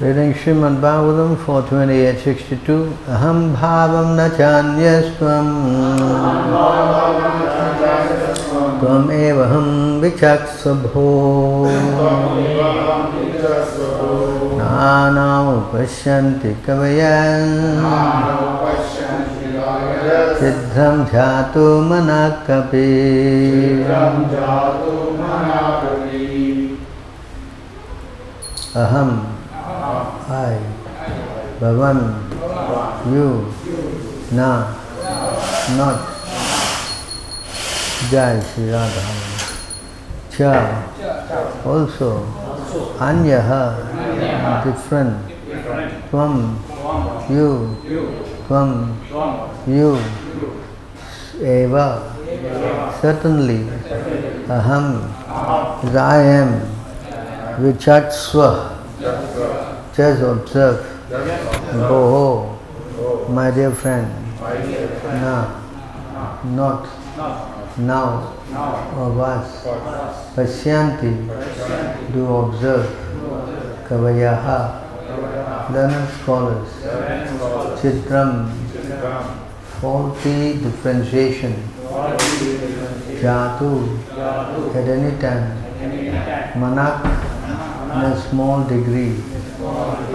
Reading Srimad Bhagavatam 428-62. Aham bhavam na chanyasvam tvam evaham vichaksabho nānau pasyanti kavayan siddham jhatu manakapi. Aham, I, Bhavan, you, na, not, Jai Shri Radha, cha, also, anyaha, different, tvam, you, eva, certainly, aham, as I am, vichaksva, just observe, boho, my dear friend, na, not, now, of us, pasyanti, do observe, kavayaha, learned scholars, chitram, faulty differentiation, jatu, at any time, manak, in a small degree,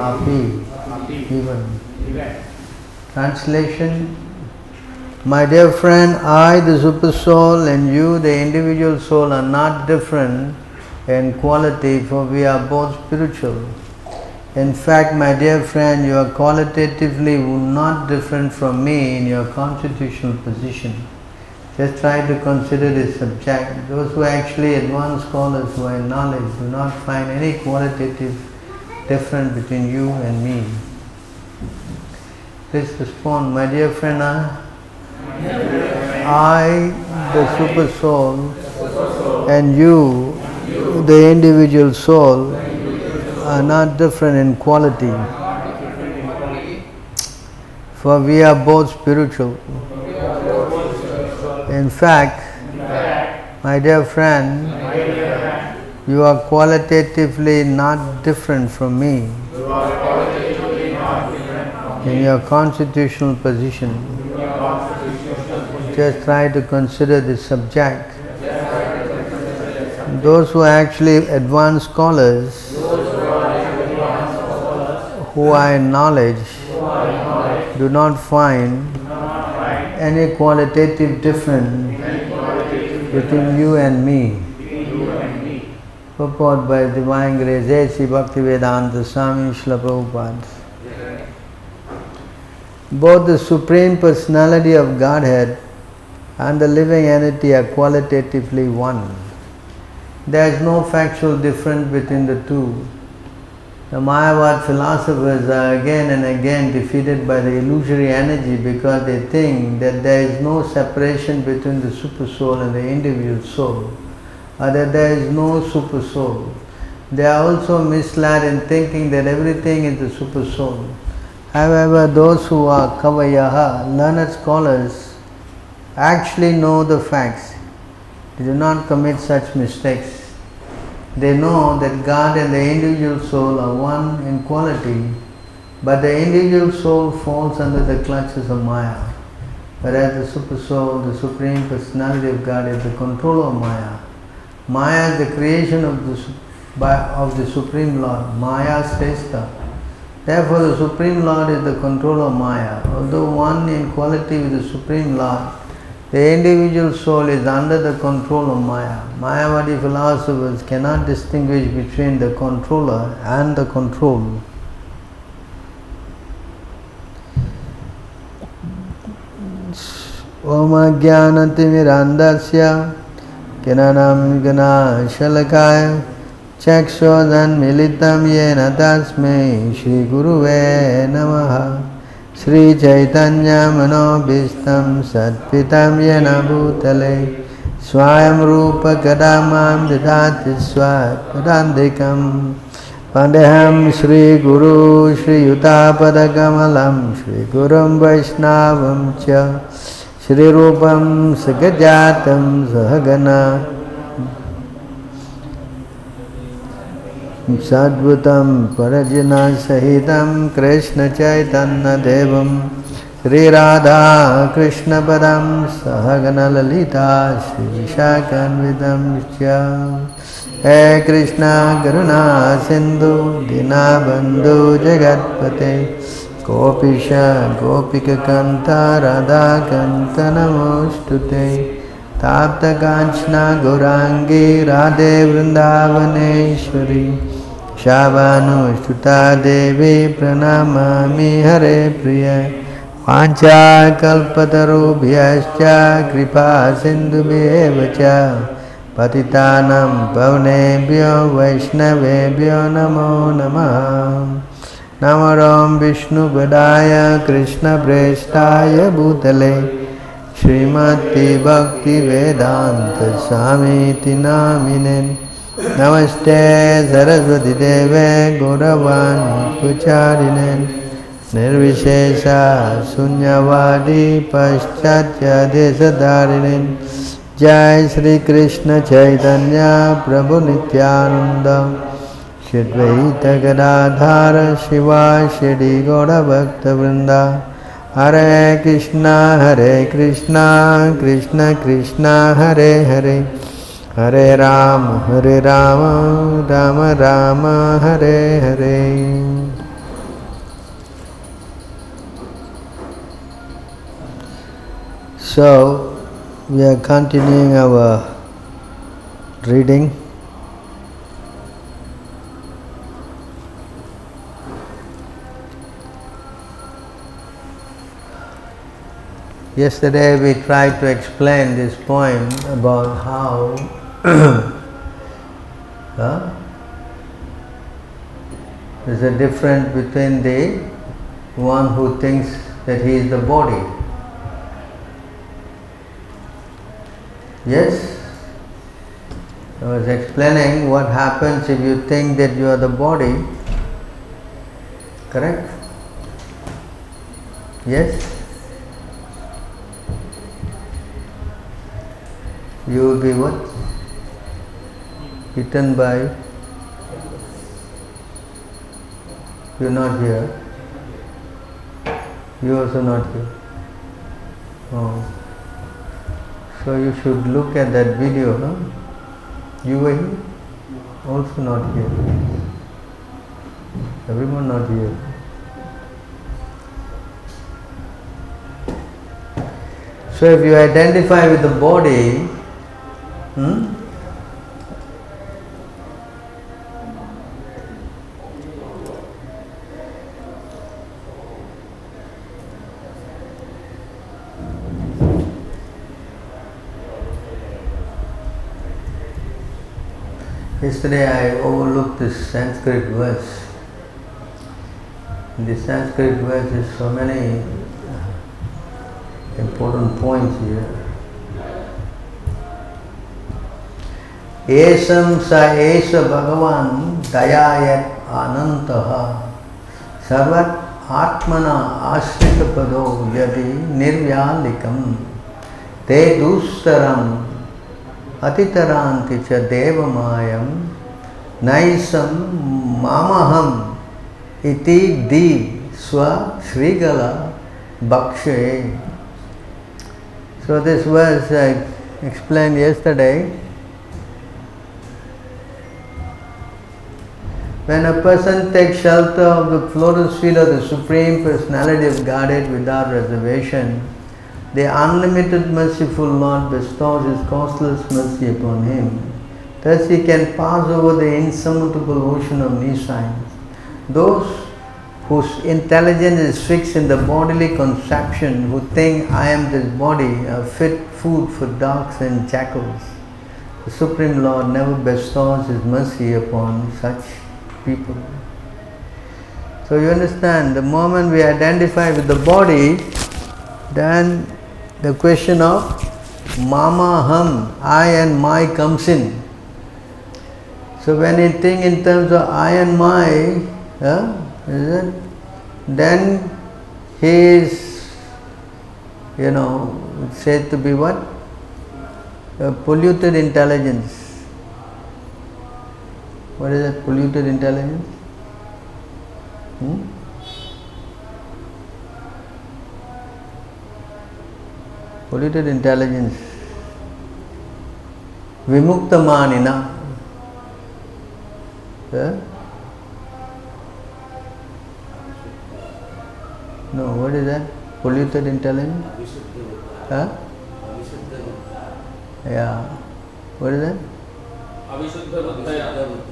api, even. Translation: my dear friend, I, the Super Soul, and you, the individual soul, are not different in quality, for we are both spiritual. In fact, my dear friend, you are qualitatively not different from me in your constitutional position. Just try to consider this subject. Those who are actually advanced scholars who are in knowledge do not find any qualitative difference between you and me. Please respond, my dear friend, I, the Super Soul, and you, the individual soul, are not different in quality, for we are both spiritual. In fact, my dear friend, you are qualitatively not different from me in your constitutional position. Just try to consider this subject. Those who are actually advanced scholars, who are in knowledge, do not find any qualitative difference between you and me. Purport by Divine Grace, A.C. Bhaktivedanta Swami Srila Prabhupada. Both the Supreme Personality of Godhead and the living entity are qualitatively one. There is no factual difference between the two. The Mayavad philosophers are again and again defeated by the illusory energy because they think that there is no separation between the Super Soul and the individual soul, or that there is no Super Soul. They are also misled in thinking that everything is the Super Soul. However, those who are kavayaha, learned scholars, actually know the facts. They do not commit such mistakes. They know that God and the individual soul are one in quality, but the individual soul falls under the clutches of Maya, whereas the Super Soul, the Supreme Personality of God, is the controller of Maya. Maya is the creation of the Supreme Lord, Maya Srestha. Therefore, the Supreme Lord is the controller of Maya. Although one in quality with the Supreme Lord, the individual soul is under the control of Maya. Mayavadi philosophers cannot distinguish between the controller and the control. Om Ajnanatimirandasya Kinanam Gana Shalakaya Chakshodan Militam Yena Tasmai Shri Guruve Namaha Sri Chaitanya Manobhistam Satpitam Yena Bhutale Swayam Rupa Kadamam Didati Swapadandikam Pandeham Shri Guru Shri Yutapada Kamalam Shri Gurum Vaishnavam Cha Shri Rupam Sagajatam Sahagana Sadvutam Parajana Sahitam Krishna Chaitanya Devam Sri Radha Krishna Padam Sahagana Lalita Shri Vishakanvidam Vishya He Krishna Karuna Sindhu Dinabandhu Jagatpate Gopisha Gopika Kanta Radha Kanta Namostute Tapta Kanchana Gaurangi Radhe Vrindavaneshwari Shavanu Shtuta Devi Pranamami Hare Priya Pancha Kalpatarubhyascha Kripa Sindhubhyeva cha Patitanam Pavnebhyo Vaishnavebhyo Namo Namah Namaram Vishnu Padaya Krishna Prestaya Bhutale Srimati Bhakti Vedanta Swamiti Namine Namaste Saraswati Deve Gauravan Pucharine Nirvishesha Sunyavadi Paschatya Desadarine Jai Shri Krishna Chaitanya Prabhu Nityananda Shri Advaita Gadadhara Shiva Shri Gaura Bhakta Vrinda Hare Krishna Krishna Krishna Hare Hare Hare Rama Rama Rama Hare Hare. So we are continuing our reading. Yesterday we tried to explain this poem about how there's a difference between the one who thinks that he is the body. Yes? I was explaining what happens if you think that you are the body. Correct? Yes? You will be what? Eaten by? You are not here. You also not here. Oh. So you should look at that video, no? You were here? Also not here. Everyone not here. So if you identify with the body, yesterday I overlooked this Sanskrit verse. In this Sanskrit verse is so many important points here. Esam sa esa Bhagavan dayayat anantaha sarvat atmana ashrita pado yadi nirvyalikam te dustaram atitaranti cha devamayam naisam mamaham iti di swa shrigala bhakshe. So this verse I explained yesterday. When a person takes shelter of the lotus feet of the Supreme Personality of Godhead without reservation, the unlimited merciful Lord bestows His causeless mercy upon him. Thus he can pass over the insurmountable ocean of nescience. Those whose intelligence is fixed in the bodily conception, who think I am this body, are fit food for dogs and jackals. The Supreme Lord never bestows His mercy upon such people. So you understand, the moment we identify with the body, then the question of mama, hum, I and my comes in. So when you think in terms of I and my, then he is, said to be what? A polluted intelligence. What is that? Polluted intelligence? Polluted intelligence. Vimukta manina. No, what is that? Polluted intelligence? Yeah. What is that?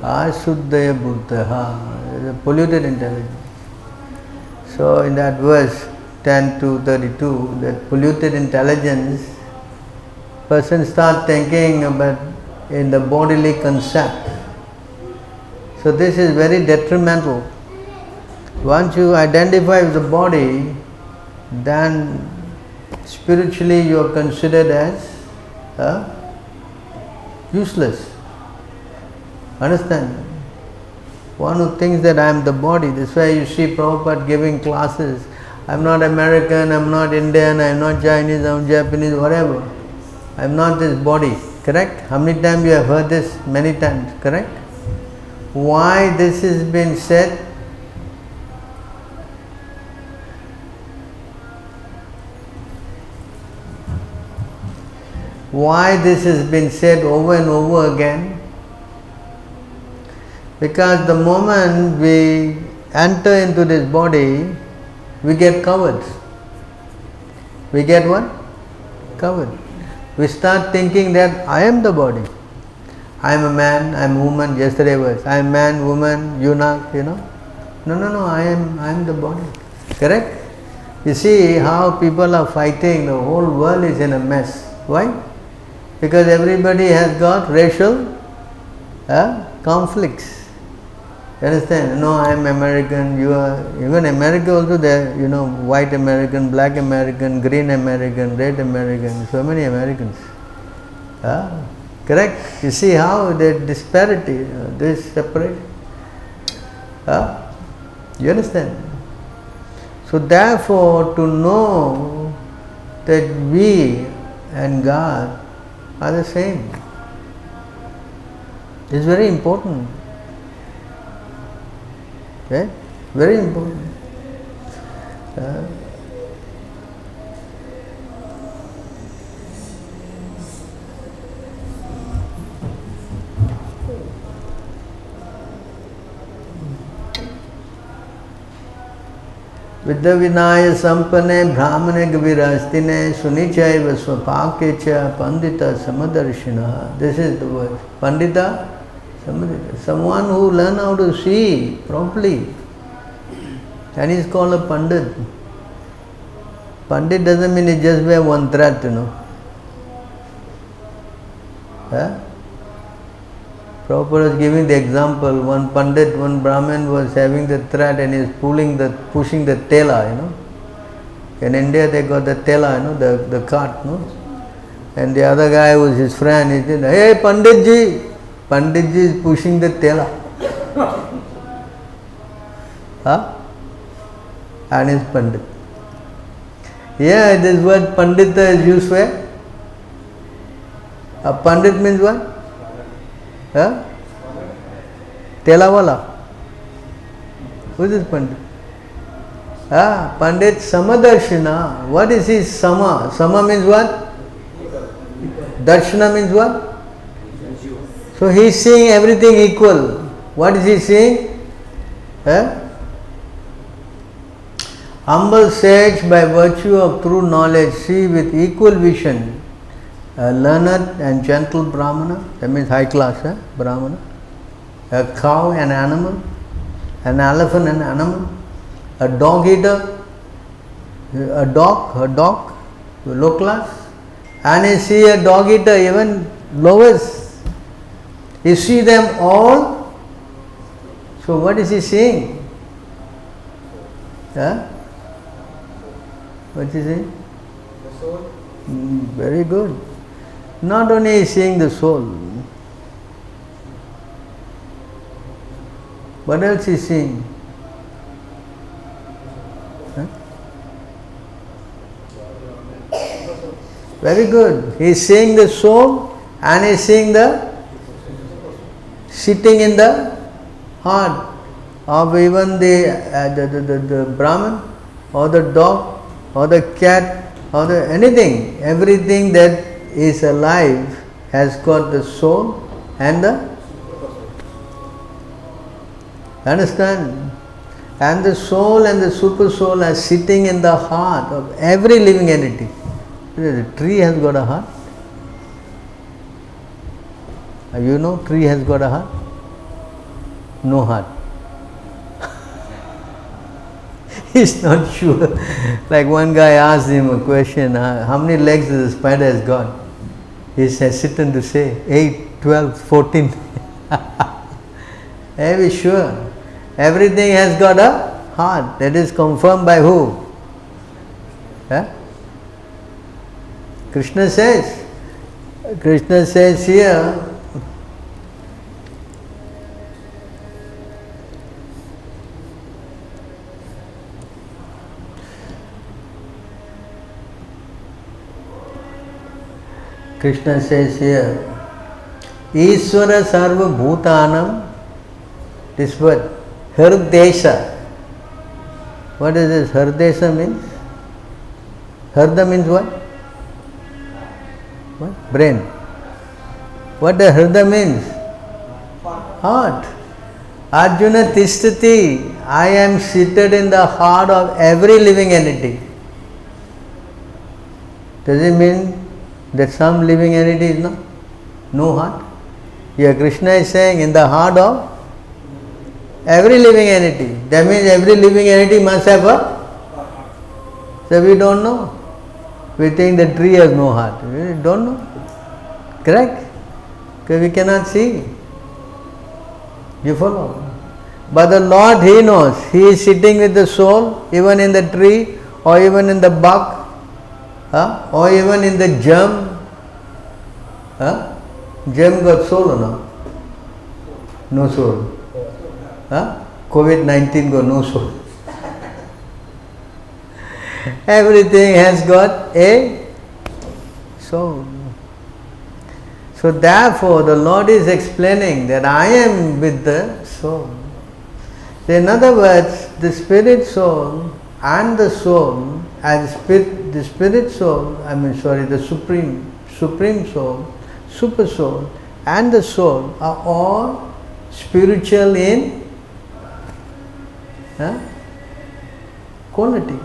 Ashuddhaya buddha. Polluted intelligence. So in that verse 10 to 32, that polluted intelligence, person start thinking about in the bodily concept. So this is very detrimental. Once you identify with the body, then spiritually you are considered as useless. Understand? One who thinks that I am the body, that's why you see Prabhupada giving classes. I am not American, I am not Indian, I am not Chinese, I am Japanese, whatever. I am not this body. Correct? How many times you have heard this? Many times. Correct? Why this has been said? Why this has been said over and over again? Because the moment we enter into this body, we get covered. We get what? Covered. We start thinking that I am the body. I am a man, I am a woman. Yesterday was I am man, woman, eunuch, No, I am the body. Correct? You see how people are fighting, the whole world is in a mess. Why? Because everybody has got racial conflicts. You understand? No, I am American, you are, even America also there, white American, black American, green American, red American, so many Americans. Correct? You see how the disparity, this separate. You understand? So therefore, to know that we and God are the same is very important. Okay? Very important. Vidya Vinaya Sampane Brahmane Gavirastine Sunichaiva Swapakecha Pandita Samadarshina. This is the word. Pandita Samadita. Someone who learn how to see properly. And he is called a Pandit. Pandit doesn't mean he just wear one thread, Prabhupada was giving the example, one Pandit, one Brahmin was having the thread and he is pushing the tela, In India they got the tela, the cart, And the other guy was his friend, he said, hey Panditji! Panditji is pushing the tela. And is Pandit. Yeah, this word Pandita is used where? A Pandit means what? Tela wala. Who is this Pandit? Pandit Samadarshina. What is his Sama? Sama means what? Darshana means what? So he is seeing everything equal. What is he seeing? Humble sage by virtue of true knowledge see with equal vision a learned and gentle Brahmana, that means high class Brahmana, a cow, an animal, an elephant, an animal, a dog eater, a dog, low class, and you see a dog eater, even lowest. You see them all. So what is he seeing? What is he saying? The soul. Very good. Not only is seeing the soul, what else is seeing? Very good. He is seeing the soul and he is seeing the sitting in the heart of even the Brahman or the dog or the cat or anything. Everything that is alive has got the soul and the, understand? And the soul and the super soul are sitting in the heart of every living entity. The tree has got a heart. You know, tree has got a heart? No heart. He's not sure. Like one guy asked him a question, how many legs does the spider has got? He says, sitting to say, 8, 12, 14. Are we sure? Everything has got a heart. That is confirmed by who? Huh? Krishna says here, Krishna says here, Ishvara Sarva Bhutanam, this word, Hrdesha. What does this Hrdesha means? Hrda means what? What? Brain. What does Hrda means? Heart. Arjuna Tishtati, I am seated in the heart of every living entity. Does it mean that some living entity is no heart? Here Krishna is saying in the heart of every living entity. That means every living entity must have a. So we don't know. We think the tree has no heart. We don't know. Correct? Because we cannot see. You follow? But the Lord, He knows. He is sitting with the soul, even in the tree, or even in the buck, or even in the germ. Germ got soul or no? No soul. COVID-19 got no soul. Everything has got a soul. So therefore the Lord is explaining that I am with the soul. So in other words, the spirit soul and the soul, the spirit soul, the supreme soul, super soul and the soul are all spiritual in quality.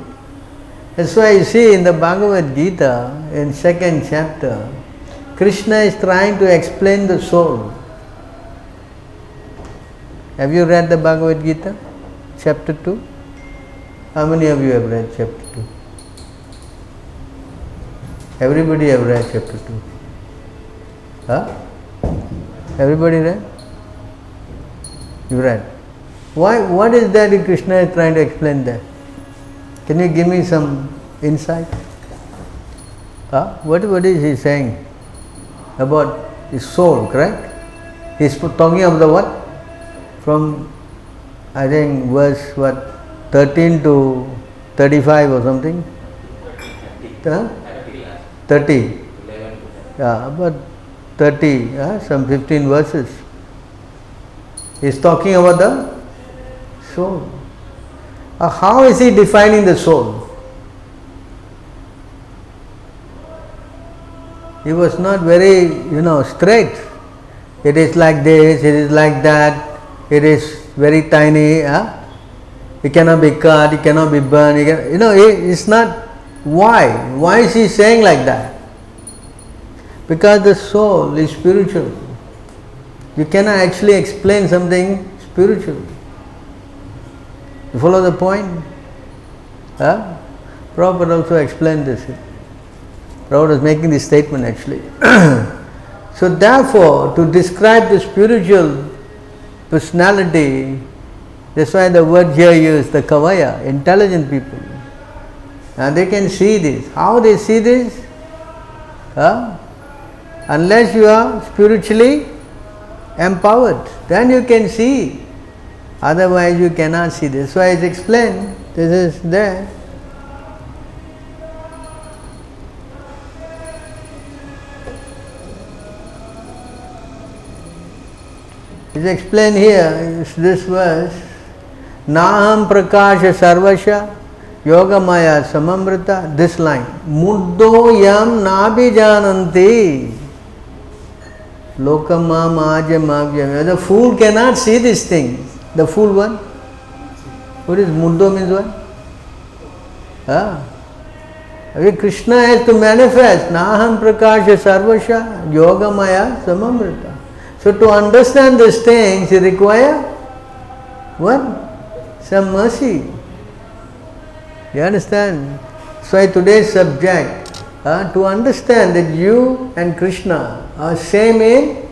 That's why you see in the Bhagavad Gita, in 2nd chapter, Krishna is trying to explain the soul. Have you read the Bhagavad Gita, chapter 2? How many of you have read chapter 2? Everybody have read chapter 2. Everybody read? You read. Why? What is that Krishna is trying to explain there? Can you give me some insight? What is he saying about his soul, correct? He's talking about the what? From, I think, verse 13 to 35 or something? 30. About 30, some 15 verses. He's talking about the soul. How is he defining the soul? He was not very, straight. It is like this, it is like that, it is very tiny, it cannot be cut, it cannot be burned, it's not. Why? Why is he saying like that? Because the soul is spiritual. You cannot actually explain something spiritual. You follow the point? Prabhupada also explained this. Prabhupada was making this statement actually. So therefore, to describe the spiritual personality, that's why the word here used, the kavaya, intelligent people. And they can see this. How they see this? Unless you are spiritually empowered, then you can see. Otherwise you cannot see this. So it's explained, this is there. It's explained here, this verse, Naham Prakasha Sarvasha Yogamaya Samamrita, this line, Muddo Yam Nabijananti Lokamam Ajamavyam. The fool cannot see these things. The fool one? What is Muddo means what? Krishna has to manifest. Naham Prakasha Sarvasha Yogamaya Samamrita. So to understand these things, you require what? Some mercy. You understand? So today's subject, to understand that you and Krishna are same in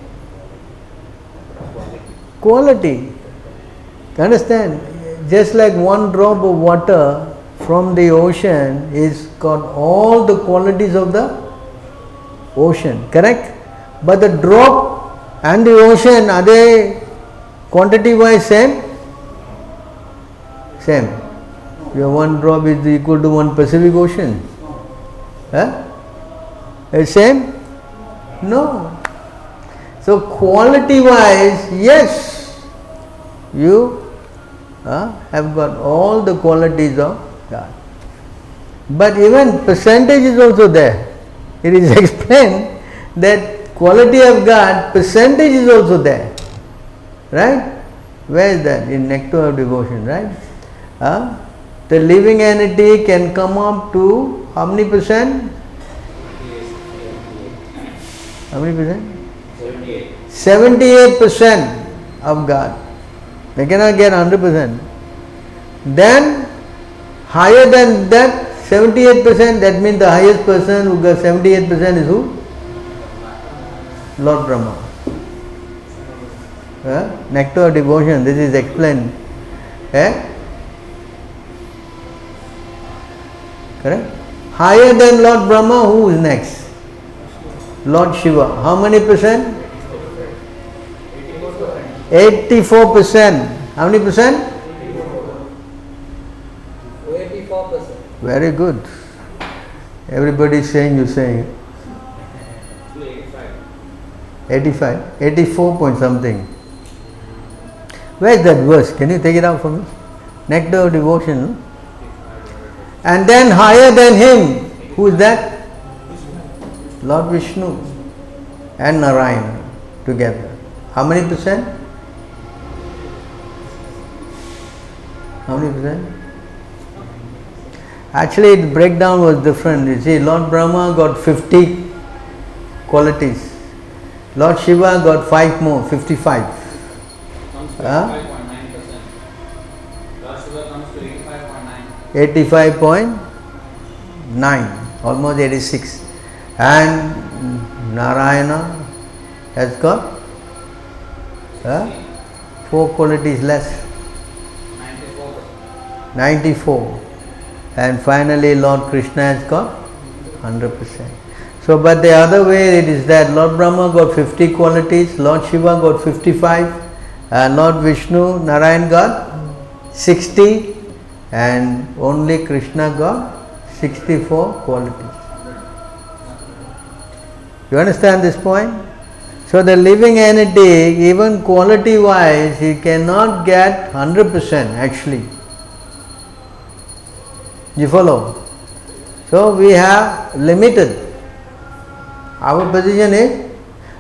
quality. You understand? Just like one drop of water from the ocean is got all the qualities of the ocean, correct? But the drop and the ocean, are they quantity wise same? Same. Your one drop is equal to one Pacific Ocean. It's same? No. So quality wise, yes, you have got all the qualities of God. But even percentage is also there. It is explained that quality of God, percentage is also there. Right? Where is that? In Nectar of Devotion, right? The living entity can come up to how many percent? How many percent? 78% of God. They cannot get 100%. Then, higher than that, 78%, that means the highest person who got 78% is who? Lord Brahma. Nectar of Devotion, this is explained. Correct? Higher than Lord Brahma, who is next? Lord Shiva. How many percent? 84%. How many percent? 84%. Very good. Everybody is saying, you saying. 85. 84 point something. Where is that verse? Can you take it out for me? Nectar of Devotion. And then higher than him, who is that? Lord Vishnu and Narayana together. How many percent? How many percent? Actually, the breakdown was different. You see, Lord Brahma got 50 qualities. Lord Shiva got 5 more, 55. Comes to 85.9%. Lord Shiva comes to 85.9, almost 86. And Narayana has got 4 qualities less. 94%. 94. And finally Lord Krishna has got 100%. So, but the other way it is that Lord Brahma got 50 qualities, Lord Shiva got 55, Lord Vishnu, Narayan got 60, and only Krishna got 64 qualities. You understand this point? So the living entity, even quality wise, he cannot get 100% actually. You follow? So we have limited. Our position is,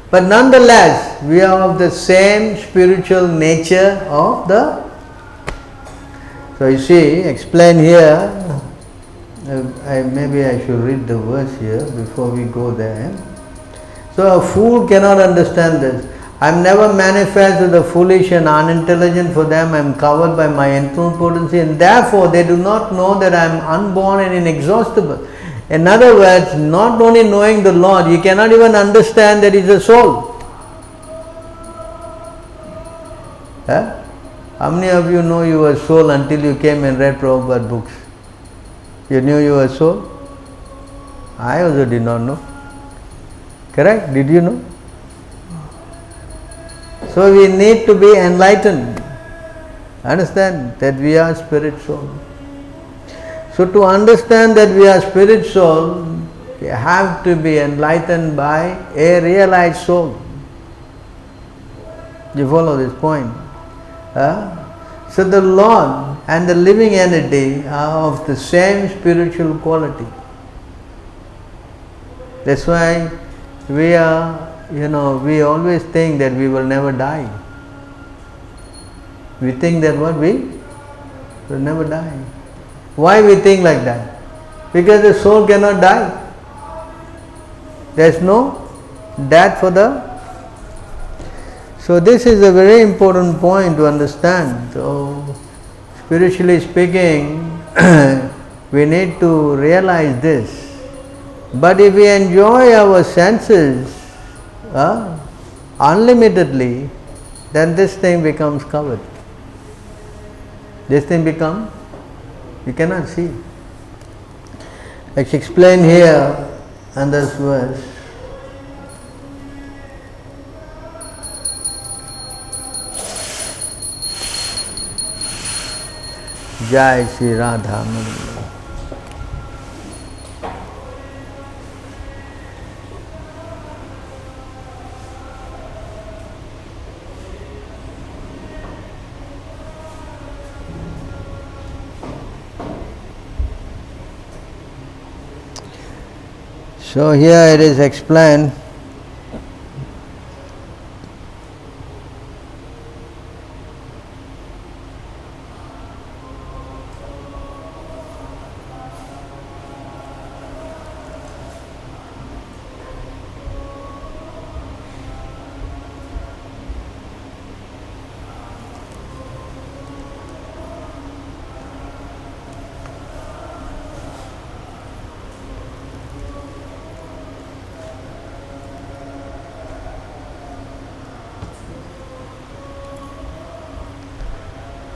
but nonetheless, we are of the same spiritual nature of the. So you see, explain here. Maybe I should read the verse here before we go there. So a fool cannot understand this. I am never manifest as the foolish and unintelligent for them. I am covered by my enthroned potency, and therefore they do not know that I am unborn and inexhaustible. In other words, not only knowing the Lord, you cannot even understand that He is a soul. How many of you know you were a soul until you came and read Prabhupada books? You knew you were a soul? I also did not know. Correct? Did you know? So we need to be enlightened. Understand that we are spirit soul. So to understand that we are spirit soul, we have to be enlightened by a realized soul. You follow this point? So the Lord and the living entity are of the same spiritual quality. That's why we we always think that we will never die. We think that we will never die. Why we think like that? Because the soul cannot die. There is no death for the. So this is a very important point to understand. So spiritually speaking, we need to realize this. But if we enjoy our senses unlimitedly, then this thing becomes covered. This thing becomes, you cannot see. Let's explain here in this verse. Jai Shri Radha Mani. So here it is explained.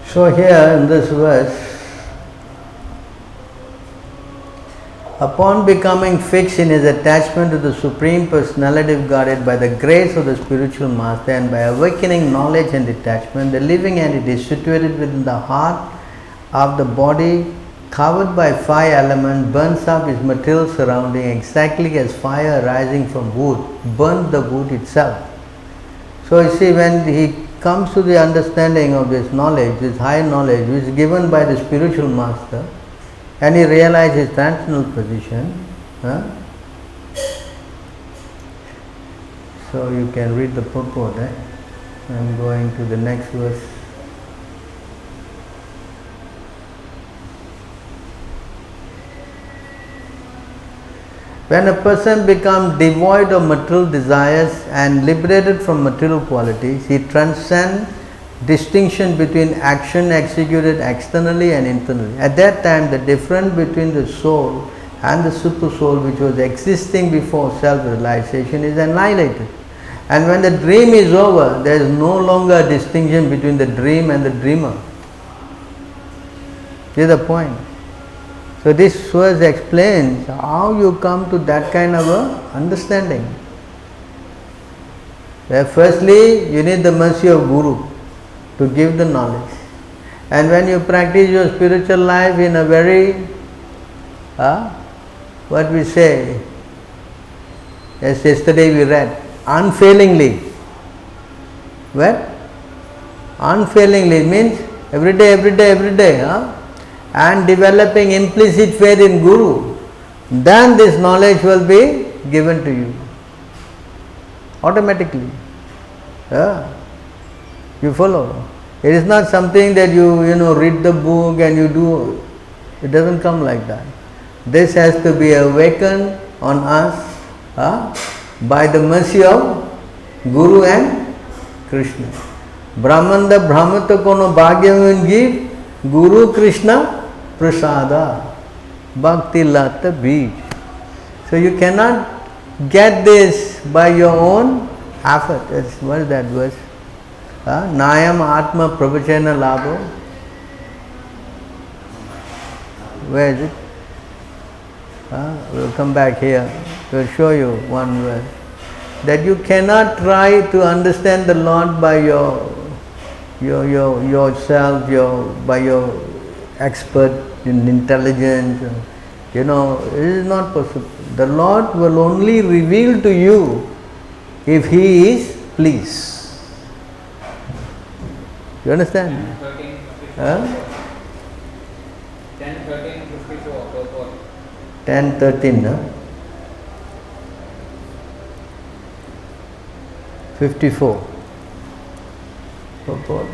So here in this verse, upon becoming fixed in his attachment to the Supreme Personality of Godhead by the grace of the spiritual master and by awakening knowledge and detachment, the living entity situated within the heart of the body, covered by five elements, burns up its material surrounding exactly as fire arising from wood burns the wood itself. So you see, when he comes to the understanding of this knowledge, this higher knowledge which is given by the spiritual master, and he realizes his transcendental position, so you can read the purport. I'm going to the next verse. When a person becomes devoid of material desires and liberated from material qualities, he transcends distinction between action executed externally and internally. At that time, the difference between the soul and the super soul, which was existing before self-realization, is annihilated. And when the dream is over, there is no longer a distinction between the dream and the dreamer. This is the point. So this verse explains how you come to that kind of a understanding. Firstly, you need the mercy of Guru to give the knowledge. And when you practice your spiritual life in a very, what we say, as yesterday we read, unfailingly. What? Unfailingly means every day. And developing implicit faith in Guru, then this knowledge will be given to you automatically. You follow? It is not something that you read the book and you do. It doesn't come like that. This has to be awakened on us by the mercy of Guru and Krishna. Brahmanda Brahmata kono bhagyavan give Guru Krishna Prasada Bhakti Lata Bij. So you cannot get this by your own effort. What is that verse? Nayam Atma Pravachana Labho. Where is it? We'll come back here. We'll show you one verse. That you cannot try to understand the Lord by yourself, by your expert in intelligence. It is not possible. The Lord will only reveal to you if He is pleased. You understand? 13, 54. Huh? 10, 13, 54. Purport. 10, 13, huh? 54. Purport.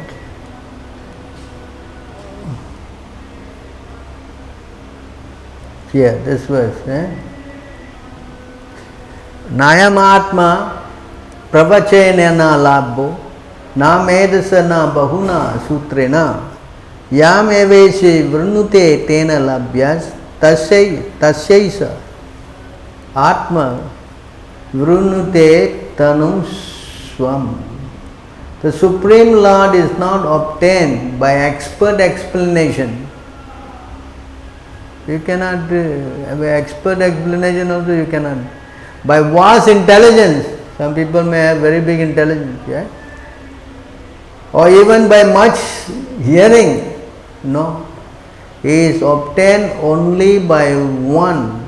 Yeah, this verse. Nayam Atma pravachenena labbo na medasana bahuna sutrena yam evesi vrnute tena labhyas tasyaisa Atma vrnute tanum swam. The Supreme Lord is not obtained by expert explanation. You cannot have an expert explanation also, you cannot. By vast intelligence, some people may have very big intelligence, yeah? Or even by much hearing, no. He is obtained only by one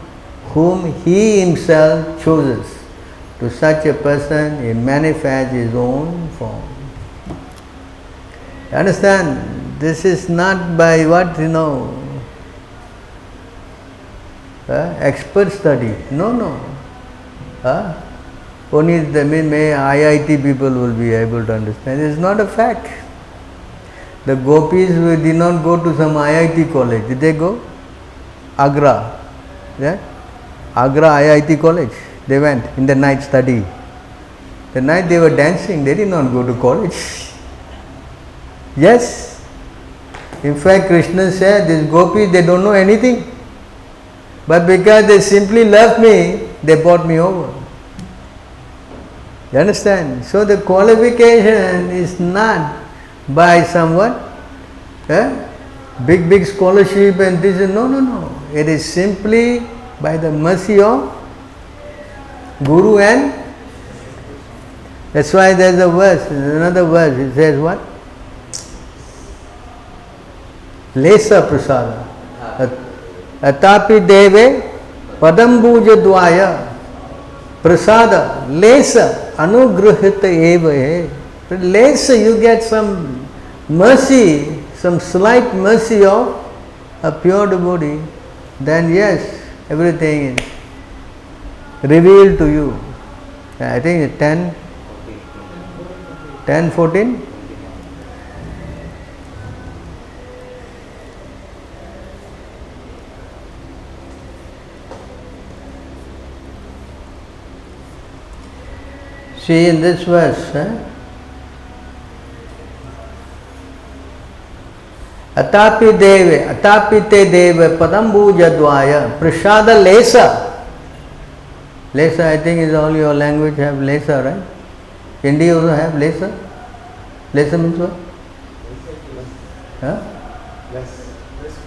whom he himself chooses. To such a person, he manifests his own form. You understand? This is not by what, expert study. No. Only the IIT people will be able to understand. It is not a fact. The gopis did not go to some IIT college. Did they go? Agra. Yeah? Agra IIT college. They went in the night study. The night they were dancing, they did not go to college. Yes. In fact, Krishna said, these gopis, they don't know anything. But because they simply loved me, they brought me over. You understand? So the qualification is not by somewhat big scholarship and this. No. It is simply by the mercy of Guru, and that's why there is a verse, another verse, it says what? Lesa prasada. Atapi deve padambuja dvaya prasada lesa anugrahita eva hai. Lesa, you get some mercy, some slight mercy of a pure devotee, then yes, everything is revealed to you. I think 10, 14. See in this verse, Atapi te deve padambuja dvaya prasada lesa. Lesa, I think is all your language have lesa, right? India also have lesa. Lesa means what?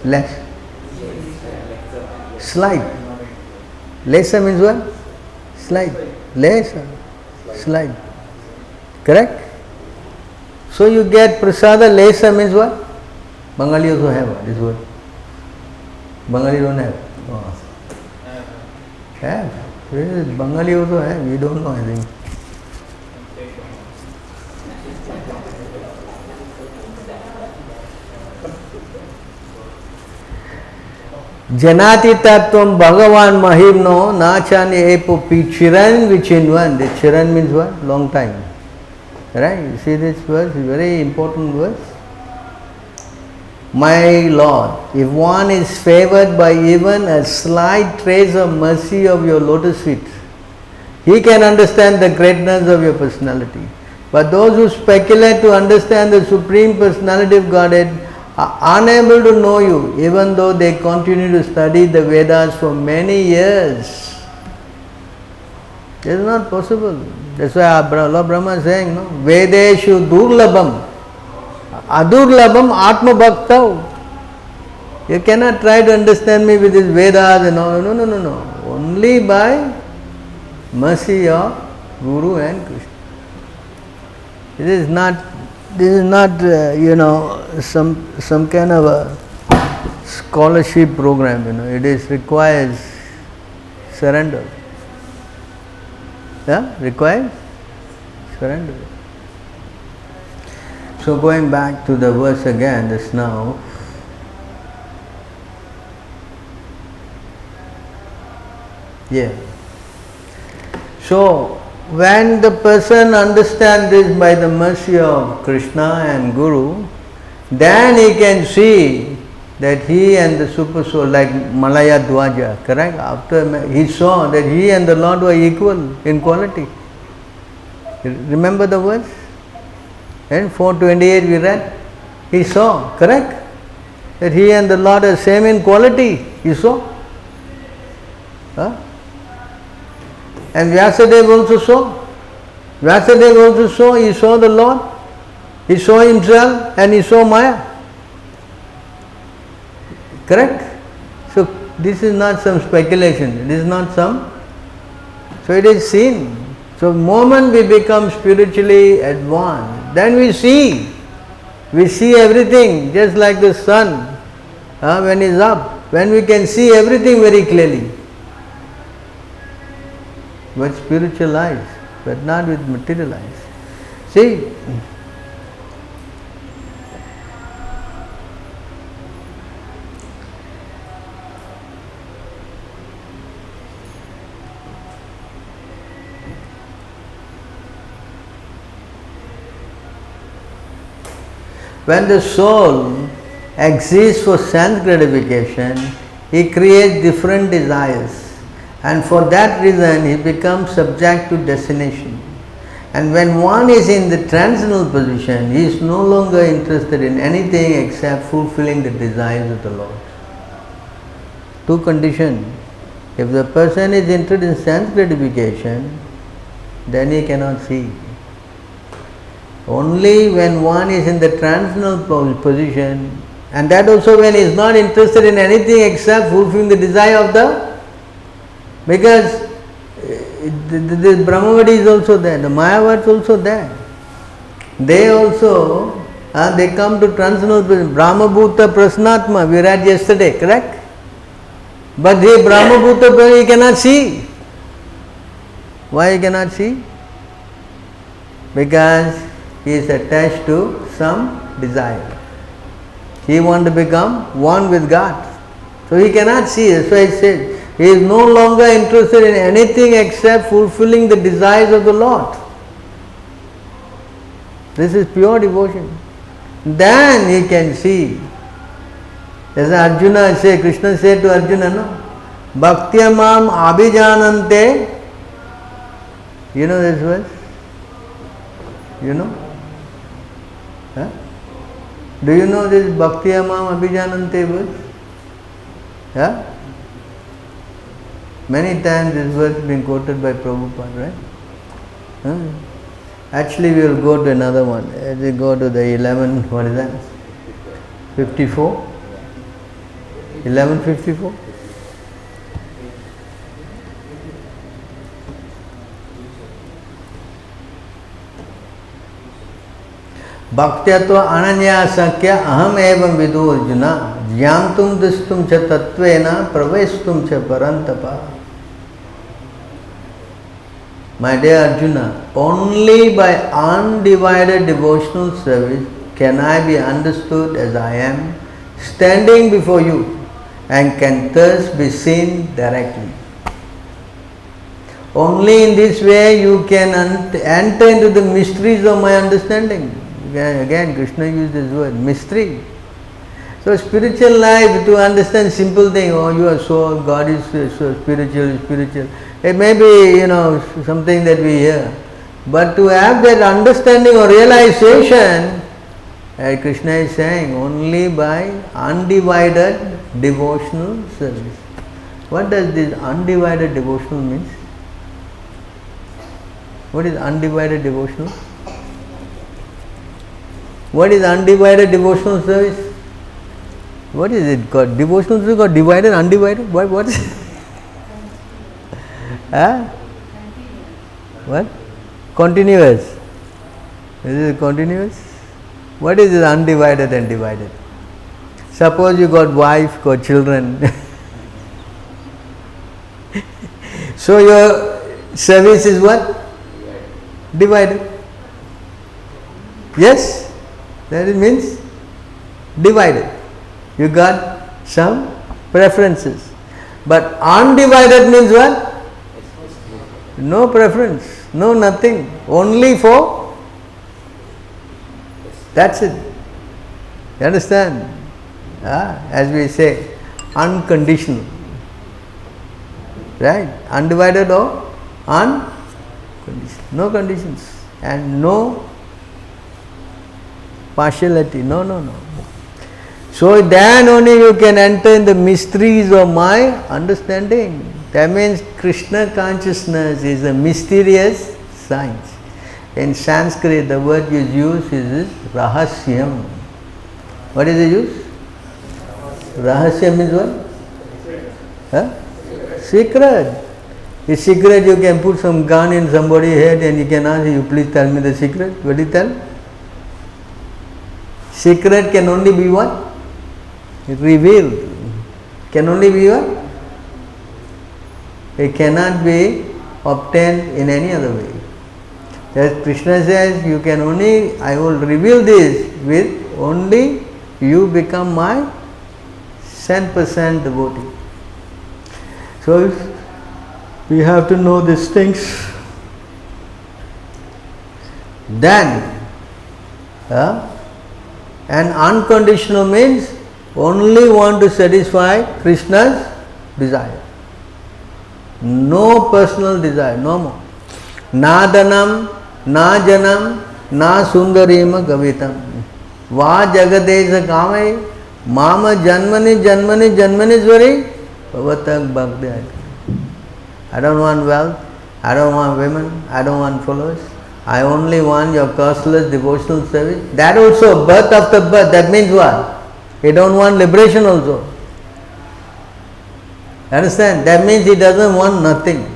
Less. Slight. Lesa means what? Slight. Lesa. Slight. Correct? So you get prasada lesa means what? Bengali also have this word. Bengali don't have. Oh. Have. Bengali also have. We don't know, I think. Janati tattvam Bhagavan Mahimno Nachani Epo Chiran Vichinvan. The Chiran means what? Long time. Right? You see this verse? It's a very important verse. My Lord, if one is favored by even a slight trace of mercy of your lotus feet, he can understand the greatness of your personality. But those who speculate to understand the Supreme Personality of Godhead are unable to know you, even though they continue to study the Vedas for many years. It is not possible. That's why Lord Brahma is saying, no? Vedeshu durlabham, adurlabham atma bhaktav. You cannot try to understand me with these Vedas and all. No. Only by mercy of Guru and Krishna. This is not some kind of a scholarship program. It requires surrender. Yeah, requires surrender. So going back to the verse again, just now. Yeah. So when the person understands this by the mercy of Krishna and Guru, then he can see that he and the super soul, like Malaya Dwaja, correct? After he saw that he and the Lord were equal in quality. Remember the verse? And 428 we read. He saw, correct? That he and the Lord are same in quality. He saw. Huh? And Vyasadeva also saw. Vyasadeva also saw. He saw the Lord. He saw himself and he saw Maya. Correct? So this is not some speculation. It is not some. So it is seen. So moment we become spiritually advanced, then we see. We see everything just like the sun when it is up. When we can see everything very clearly. With spiritual eyes, but not with material eyes. See? When the soul exists for sense gratification, he creates different desires. And for that reason, he becomes subject to destination. And when one is in the transcendental position, he is no longer interested in anything except fulfilling the desires of the Lord. Two conditions. If the person is interested in sense gratification, then he cannot see. Only when one is in the transcendental position, and that also when he is not interested in anything except fulfilling the desire of the. Because the Brahmavadi is also there, the Mayavad is also there. They also, they come to transcendental, Brahma Bhuta Prasnatma, we read yesterday, correct? But the Brahma Bhuta, he cannot see. Why he cannot see? Because he is attached to some desire. He wants to become one with God. So he cannot see. That's why I said, he is no longer interested in anything except fulfilling the desires of the Lord. This is pure devotion. Then he can see. As Arjuna said, Krishna said to Arjuna, no? Bhaktyamam abhijanante. You know this verse? You know? Huh? Do you know this Bhaktyamam abhijanante verse? Yeah? Many times this verse has been quoted by Prabhupada, right? Actually, we will go to another one. We go to the 11, what is that? 54? 1154? Bhaktyato ananya sakya aham evam vidu arjuna jyantum dustum cha tattvena pravestum cha parantapa. My dear Arjuna, only by undivided devotional service can I be understood as I am, standing before you, and can thus be seen directly. Only in this way you can enter into the mysteries of my understanding. Again, Krishna used this word, mystery. So spiritual life, to understand simple thing, oh you are so, God is so spiritual, spiritual. It may be, something that we hear. But to have that understanding or realization, Krishna is saying, only by undivided devotional service. What does this undivided devotional mean? What is undivided devotional? What is undivided devotional service? What is it called? Devotional service got divided, undivided? What is it? What? Continuous. Is it continuous? What is this undivided and divided? Suppose you got wife, got children. So your service is what? Divided. Yes? That means divided. You got some preferences. But undivided means what? No preference, no nothing, only for, that's it. You understand? As we say, unconditional. Right? Undivided or unconditional. No conditions and no partiality. No. So then only you can enter in the mysteries of my understanding. That means Krishna consciousness is a mysterious science. In Sanskrit, the word you use is rahasyam. What is the use? Rahasya means what? Secret. The secret, you can put some gun in somebody's head and you can ask, you please tell me the secret. What do you tell? Secret can only be what? Revealed. Can only be what? It cannot be obtained in any other way. As Krishna says, you can only, I will reveal this with only you become my 10% devotee. So we have to know these things. Then, and unconditional means only want to satisfy Krishna's desire. No personal desire, no more. Na dhanam, na janam, na sundarima gavitam. Va jagadesa kamai, mama janmani janmaniswari, bhavatak bhakti. I don't want wealth, I don't want women, I don't want followers. I only want your costless devotional service. That also, birth after birth, that means what? He don't want liberation also. Understand? That means he doesn't want nothing.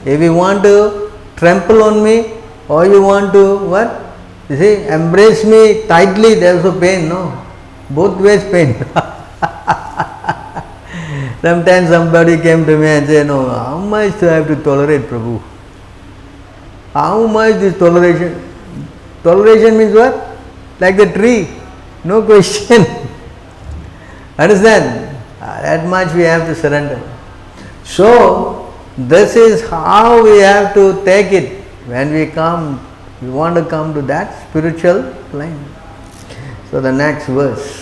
If you want to trample on me, or you want to what? You see, embrace me tightly, there is no pain, no? Both ways pain. Sometimes somebody came to me and said, no, how much do I have to tolerate Prabhu? How much this toleration? Toleration means what? Like the tree, no question. Understand? That much we have to surrender. So, this is how we have to take it. When we come, we want to come to that spiritual plane. So the next verse.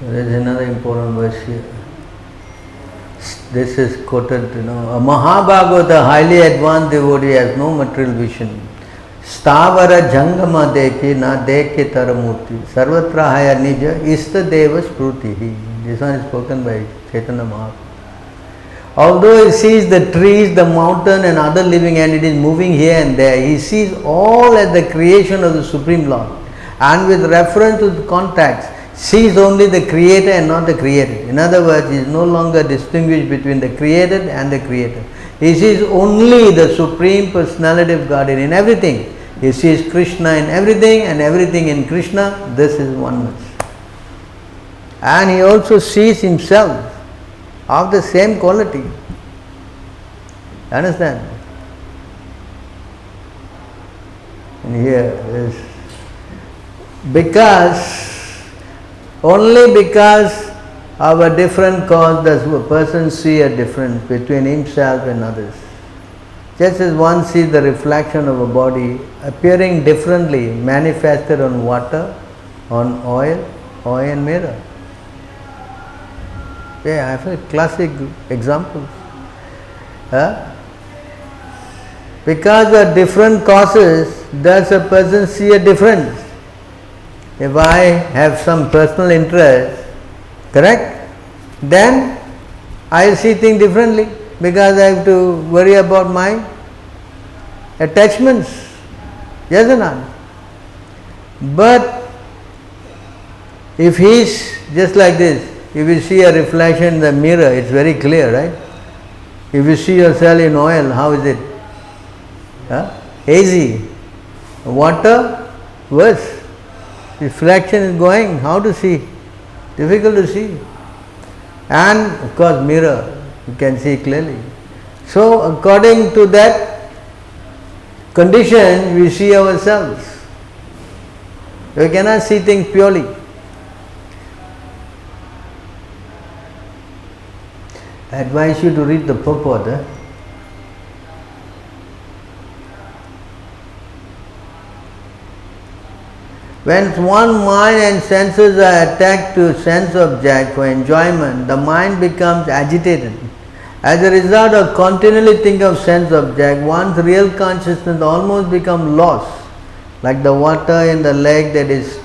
There is another important verse here. This is quoted, a Mahabhagavata, highly advanced devotee, has no material vision. Stavara jangama dekhi na dekhe taramurti. Sarvatra haya nija ista deva sprutihi. This one is spoken by Chaitanya Mahaprabhu. Although he sees the trees, the mountain and other living entities moving here and there, he sees all as the creation of the Supreme Lord. And with reference to the contacts, sees only the creator and not the created. In other words, he is no longer distinguished between the created and the creator. He sees only the Supreme Personality of Godhead in everything. He sees Krishna in everything and everything in Krishna. This is oneness. And he also sees himself of the same quality. Understand? And here is only because of a different cause does a person see a difference between himself and others. Just as one sees the reflection of a body appearing differently manifested on water, on oil, or in mirror. Yeah, I have a classic example. Because of different causes, does a person see a difference? If I have some personal interest, correct? Then I see things differently because I have to worry about my attachments. Yes or not? But if he is just like this, if you see a reflection in the mirror, it's very clear, right? If you see yourself in oil, how is it? Hazy. Water, worse. Reflection is going, how to see? Difficult to see. And of course mirror, you can see clearly. So according to that condition, we see ourselves. We cannot see things purely. I advise you to read the purport. When one mind and senses are attached to sense object for enjoyment, the mind becomes agitated. As a result of continually thinking of sense object, one's real consciousness almost becomes lost, like the water in the lake that is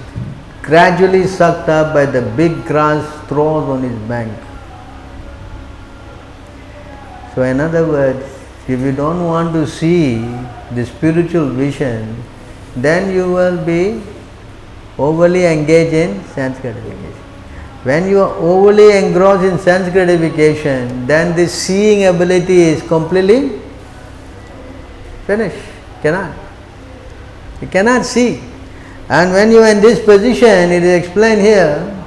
gradually sucked up by the big grass throws on its bank. So in other words, if you don't want to see the spiritual vision, then you will be overly engaged in sense gratification. When you are overly engrossed in sense gratification, then this seeing ability is completely finished. You cannot see. And when you are in this position, it is explained here,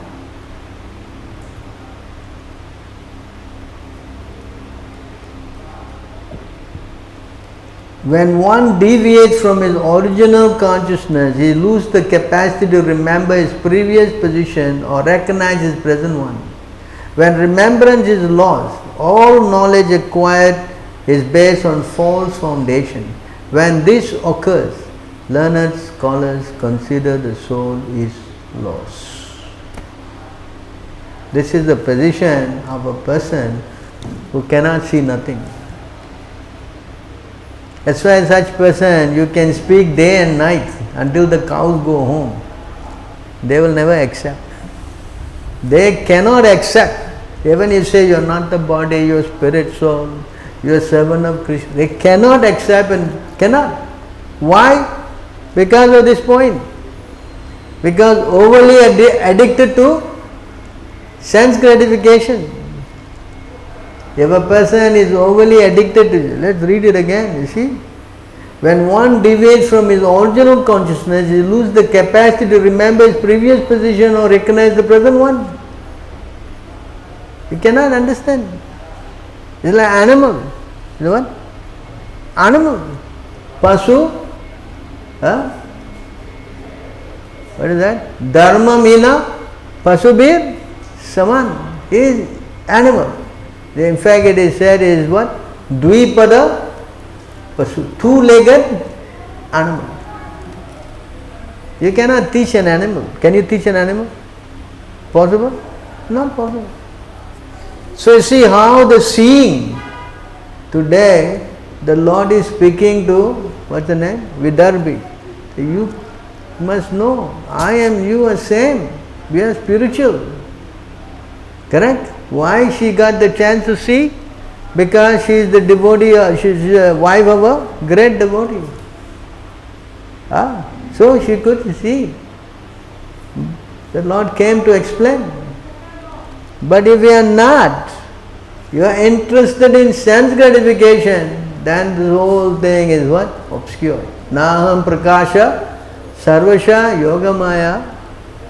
when one deviates from his original consciousness, he loses the capacity to remember his previous position or recognize his present one. When remembrance is lost, all knowledge acquired is based on false foundation. When this occurs, learned scholars consider the soul is lost. This is the position of a person who cannot see nothing. That's why such person, you can speak day and night until the cows go home. They will never accept. They cannot accept. Even if you say you are not the body, you are spirit soul, you are servant of Krishna. They cannot accept and cannot. Why? Because of this point. Because overly addicted to sense gratification. If a person is overly addicted to it, let's read it again, you see. When one deviates from his original consciousness, he loses the capacity to remember his previous position or recognize the present one. You cannot understand. It's like animal. You know what? Animal. Pasu. What is that? Dharma mina pasubir saman. He is animal. In fact, it is said is what? Dvipada pasu, two-legged animal. You cannot teach an animal. Can you teach an animal? Possible? Not possible. So you see how the seeing today, the Lord is speaking to, what's the name? Vidarbhi. You must know, I am you are same. We are spiritual. Correct? Why she got the chance to see? Because she is the devotee, she is the wife of a great devotee. So she could see. The Lord came to explain. But if you are not, you are interested in sense gratification, then the whole thing is what? Obscure. Naham prakasha sarvasha yogamaya.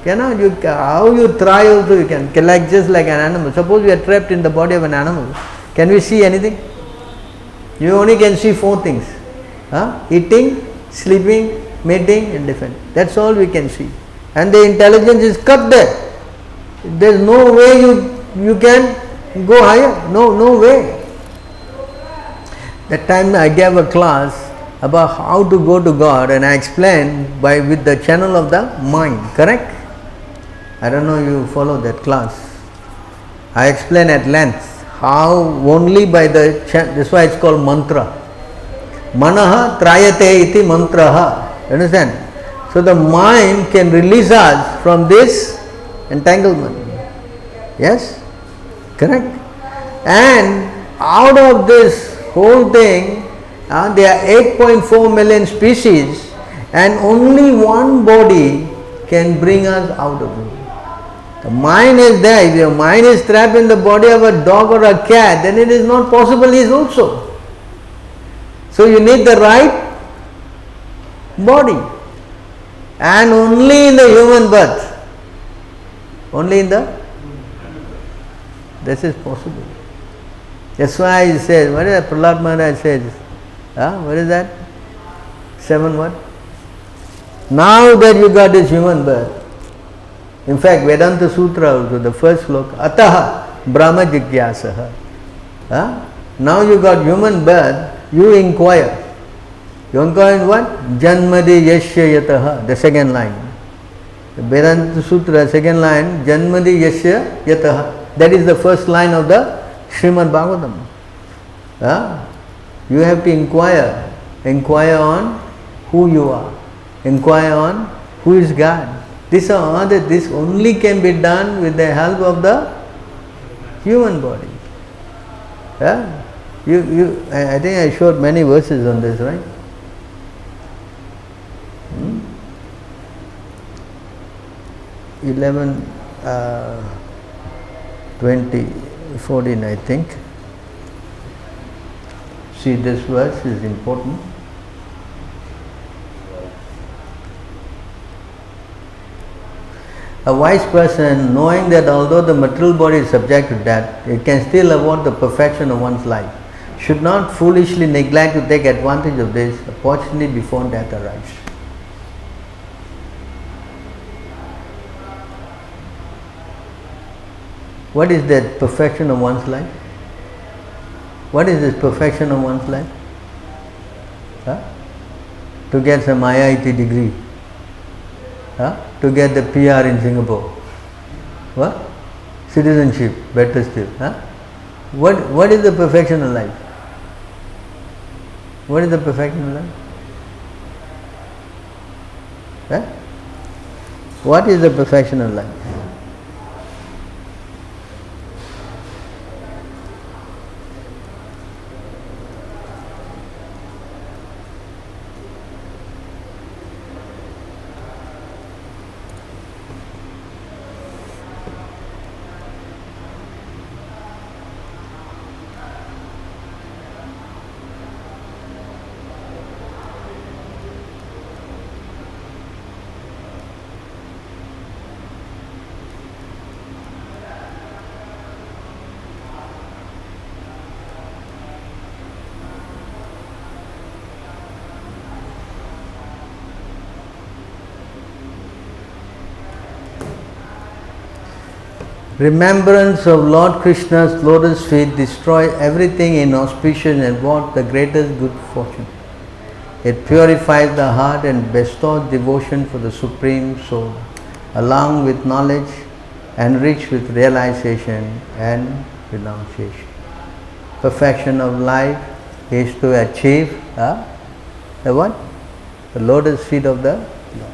Cannot you, how you try also you can, like just like an animal. Suppose we are trapped in the body of an animal. Can we see anything? You only can see four things. Eating, sleeping, mating and defending. That's all we can see. And the intelligence is cut there. There is no way you can go higher. No way. That time I gave a class about how to go to God and I explained with the channel of the mind. Correct? I don't know you follow that class. I explain at length how only by the that's why it's called mantra. Manaha trayate iti mantraha. Understand? So the mind can release us from this entanglement. Yes? Correct? And out of this whole thing, there are 8.4 million species and only one body can bring us out of it. The mind is there. If your mind is trapped in the body of a dog or a cat, then it is not possible is also. So you need the right body. And only in the human birth. Only in the, this is possible. That's why he says, what is that Prahlad Maharaj says? What is that? 7 what? Now that you got this human birth, in fact Vedanta Sutra also, the first sloka, Ataha Brahma Jigyasaha. Now you got human birth, you inquire. You inquire in what? Janmadi Yasya Yataha, the second line. The Vedanta Sutra, second line, Janmadi Yasya Yataha. That is the first line of the Srimad Bhagavatam. You have to inquire. Inquire on who you are. Inquire on who is God. This only can be done with the help of the human body. I think I showed many verses on this, right? 11, 20, 14, I think. See, this verse is important. A wise person, knowing that although the material body is subject to death, it can still award the perfection of one's life, should not foolishly neglect to take advantage of this opportunity before death arrives. What is that perfection of one's life? What is this perfection of one's life? To get some IIT degree. To get the PR in Singapore. What? Citizenship, better still. What is the perfection of life? What is the perfection of life? What is the perfection of life? Remembrance of Lord Krishna's lotus feet destroys everything inauspicious and brought the greatest good fortune. It purifies the heart and bestows devotion for the Supreme Soul, along with knowledge, enriched with realization and renunciation. Perfection of life is to achieve the what? The lotus feet of the Lord.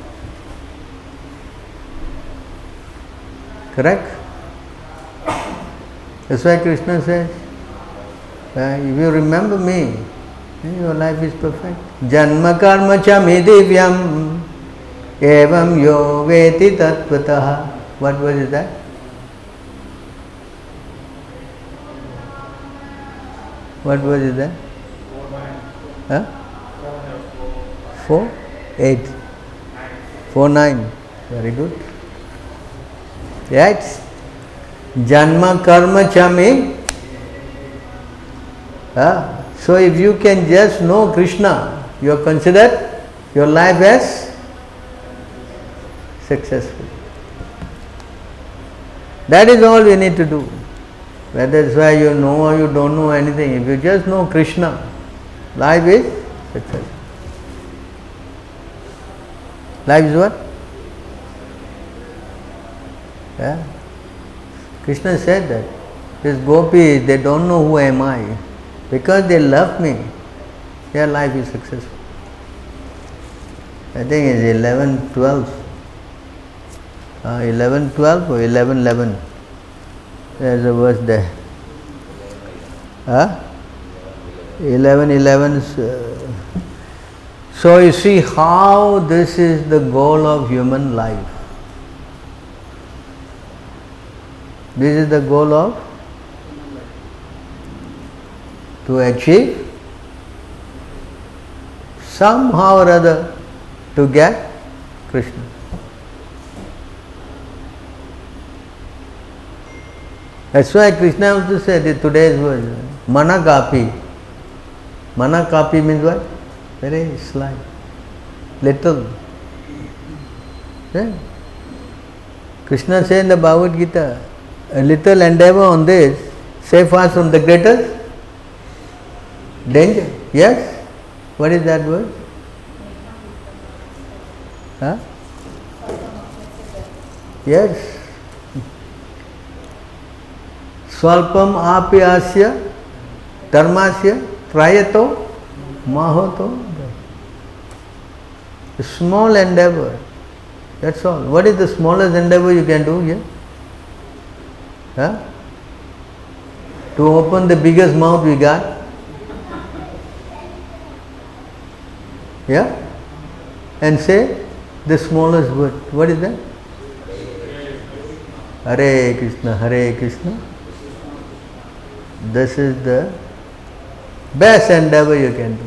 Correct? That's why Krishna says, if you remember me, your life is perfect. Janma karma chami divyam evam yo veti tattvataha. What word is that? What word is that? 4, 8, 4, 9. Very good. Right? Janma karma chami. So if you can just know Krishna, you are considered your life as successful. That is all you need to do. Whether it's why you know or you don't know anything, if you just know Krishna, life is successful. Life is what? Krishna said that these gopis, they don't know who am I. Because they love me, their life is successful. I think it's 11, 12. 11, 12 or 11, 11. There's a verse there. 11, 11. So you see how this is the goal of human life. This is the goal of to achieve somehow or other to get Krishna. That's why Krishna also said in today's word, mana kapi. Mana kapi means what? Very slight, little. Yeah. Krishna said in the Bhagavad Gita, a little endeavor on this save us from the greatest danger. Yes? What is that word? Huh? Yes. Swalpam apyasya dharmasya trayato mahoto. A small endeavor. That's all. What is the smallest endeavor you can do here? Huh? To open the biggest mouth we got? Yeah? And say the smallest word. What is that? Hare Krishna, Hare Krishna. This is the best endeavor you can do.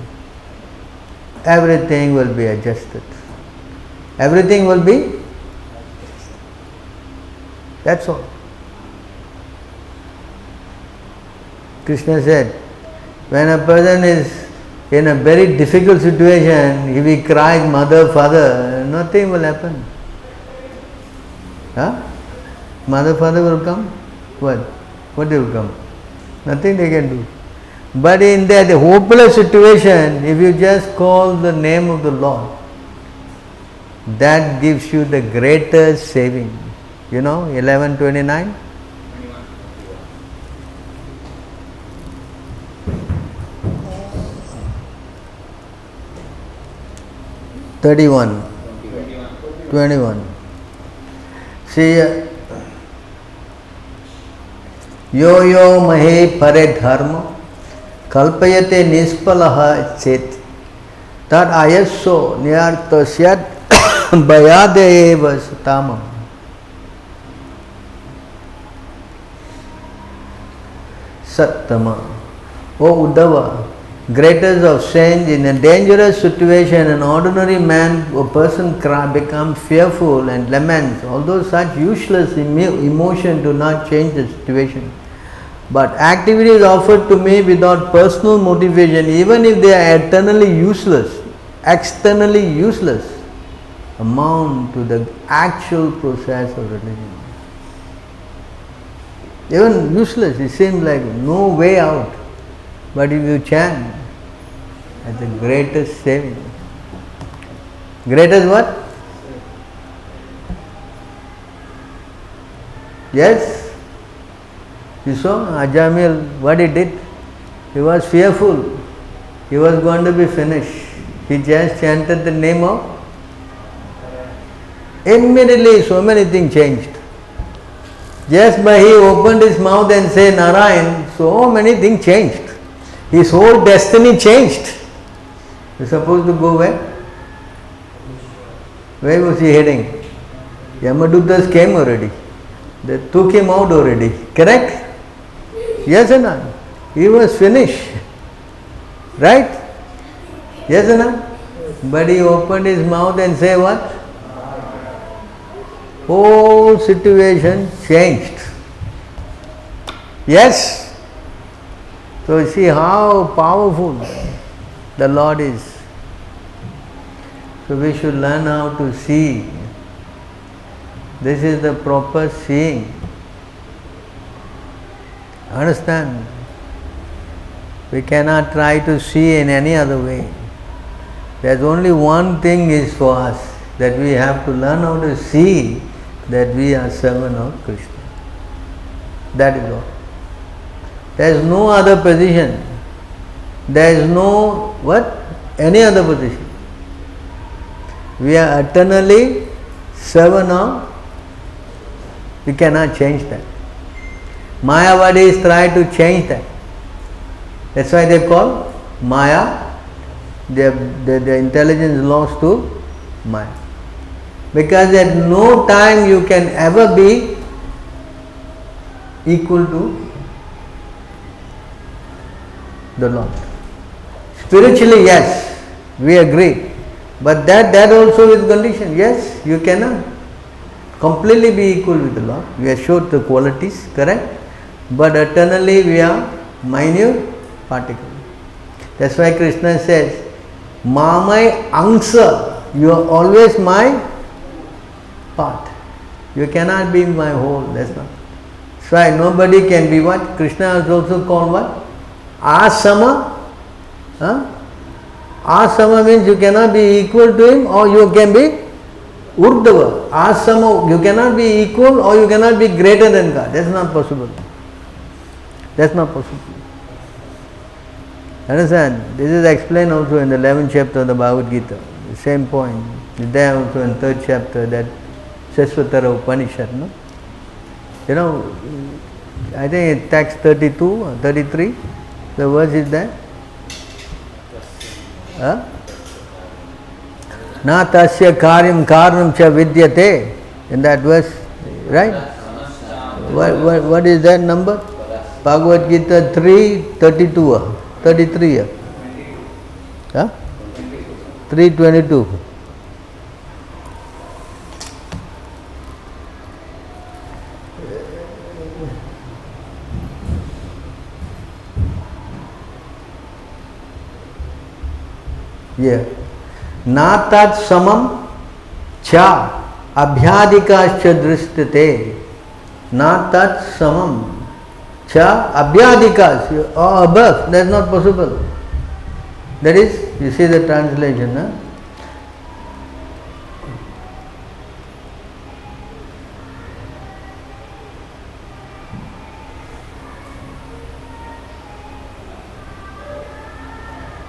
Everything will be adjusted. Everything will be. That's all. Krishna said, when a person is in a very difficult situation, if he cries mother, father, nothing will happen. Huh? Mother, father will come? What? What will come? Nothing they can do. But in that hopeless situation, if you just call the name of the Lord, that gives you the greatest saving. You know, 11:29. 31. 21. See, yo yo mahe pare dharma kalpayate nispalaha chet tad ayasso niyartasyat bayadeva sutamam. Sattama. O Uddhava, greatest of saints, in a dangerous situation, an ordinary man or person becomes fearful and laments, although such useless emotion do not change the situation. But activities offered to me without personal motivation, even if they are eternally useless, externally useless, amount to the actual process of religion. Even useless, it seems like no way out. But if you chant, that's the greatest saving. Greatest what? Yes? You saw Ajamil, what he did? He was fearful. He was going to be finished. He just chanted the name of. Immediately so many things changed. Just by he opened his mouth and said Narayan, so many things changed. His whole destiny changed. He was supposed to go where? Where was he heading? Yamadutas came already. They took him out already. Correct? Yes or not? He was finished. Right? Yes or not? But he opened his mouth and said what? Whole situation changed. Yes? So see how powerful the Lord is. So we should learn how to see. This is the proper seeing. Understand? We cannot try to see in any other way. There's only one thing is for us, that we have to learn how to see that we are servant of Krishna. That is all. There is no other position. There is no what? Any other position. We are eternally servant of. We cannot change that. Mayavadis try to change that. That's why they call Maya. The intelligence belongs to Maya. Because at no time you can ever be equal to the Lord. Spiritually, yes, we agree. But that also is condition. Yes, you cannot completely be equal with the Lord. We are showed the qualities, correct? But eternally we are minute particle. That's why Krishna says, Mamai Angsa, you are always my part. You cannot be my whole. That's not. That's why nobody can be what? Krishna is also called what? Asama. Asama means you cannot be equal to him, or you can be Urdhava. Asama, you cannot be equal or you cannot be greater than God. That's not possible. That's not possible. Understand? This is explained also in the 11th chapter of the Bhagavad Gita. The same point. There also in 3rd chapter, that Sesvatara Upanishad. No? You know, I think in text 32 or 33, the verse is there. Na tasya karyam karanam cha vidyate. In that verse, right? What is that number? Bhagavad Gita 3:32, 33. 3:22. Yeah. Na tat samam cha abhyadikascha dristate. Na tat samam cha abhyadikas, or above. That's not possible. That is, you see the translation. Huh?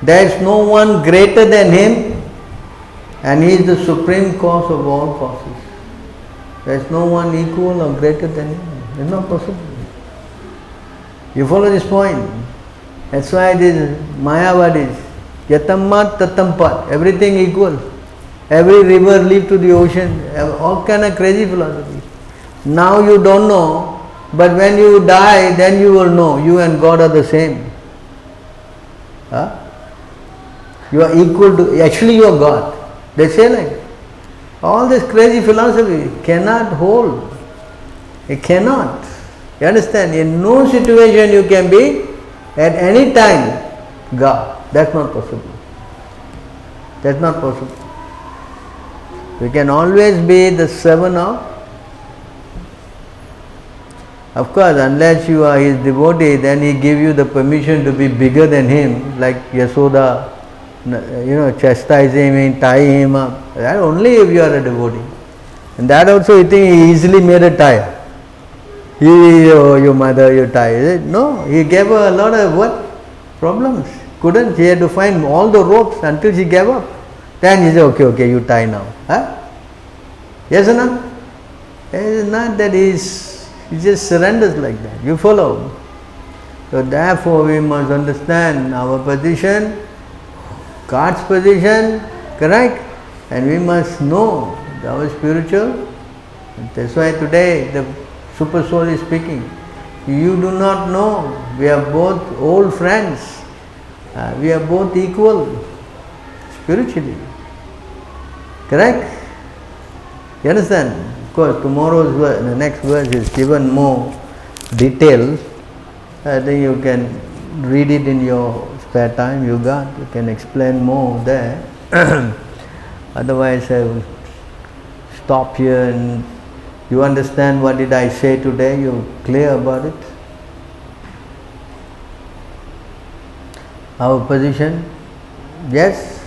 There is no one greater than him, and he is the supreme cause of all causes. There is no one equal or greater than him. It is not possible. You follow this point? That's why this Mayavadis, Yatammat Tatampat, everything equal. Every river lead to the ocean, all kind of crazy philosophy. Now you don't know, but when you die, then you will know. You and God are the same. Huh? You are equal to, actually you are God. They say like, all this crazy philosophy cannot hold. It cannot. You understand? In no situation you can be at any time God. That's not possible. That's not possible. You can always be the servant of course, unless you are his devotee, then he give you the permission to be bigger than him, like Yasoda, chastising him, tying him up. That only if you are a devotee. And that also you think he easily made a tie. Your mother, you tie. No, he gave her a lot of what? Problems. Couldn't. She had to find all the ropes until she gave up. Then he said, okay, you tie now. Huh? Yes or no? It is not that he just surrenders like that. You follow. So therefore we must understand our position, God's position, correct? And we must know our spiritual. That's why today the Super Soul is speaking. You do not know. We are both old friends. We are both equal spiritually. Correct? You understand? Of course, tomorrow's verse, the next verse is given more detail. I think you can read it in your spare time. You can explain more there. Otherwise, I will stop here. And you understand what did I say today? You're clear about it? Our position? Yes?